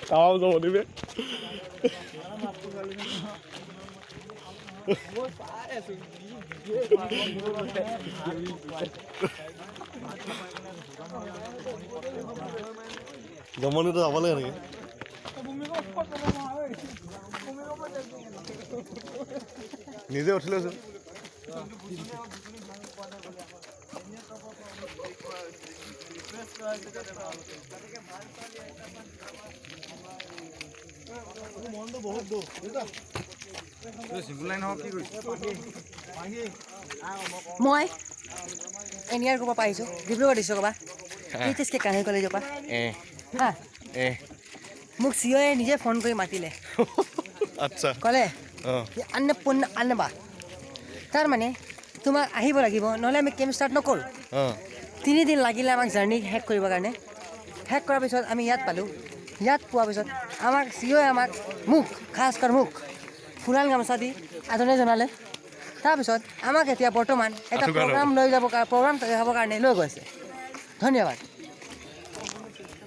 Tao rồi đi biết. Zaman itu apa lagi? নিজে উঠিলেচোন মই এনিয়াৰ ক'ব পাৰিছোঁ ডিব্ৰুগড় দিছোঁ ক'বা এইটিছকে কাহিনী কলেজৰ পৰা হা মোক চিঅ'য়ে নিজে ফোন কৰি মাতিলে আচ্ছা ক'লে अन्नपूर्णा আনবা তাৰমানে তোমাক আহিব লাগিব নহ'লে আমি কেম্প ষ্টাৰ্ট নকৰোঁ 3 দিন লাগিলে আমাক জাৰ্ণি শেষ কৰিবৰ কাৰণে শেষ কৰাৰ পিছত আমি ইয়াত পালোঁ ইয়াত পোৱাৰ পিছত আমাক চিঅ'য়ে আমাক খাছকৰ মোক ফুলাল গামোচা দি আদৰণি জনালে তাৰপিছত আমাক এতিয়া বৰ্তমান এটা প্ৰগ্ৰাম লৈ যাব প্ৰগ্ৰাম দেখাবৰ কাৰণে লৈ গৈছে ধন্যবাদ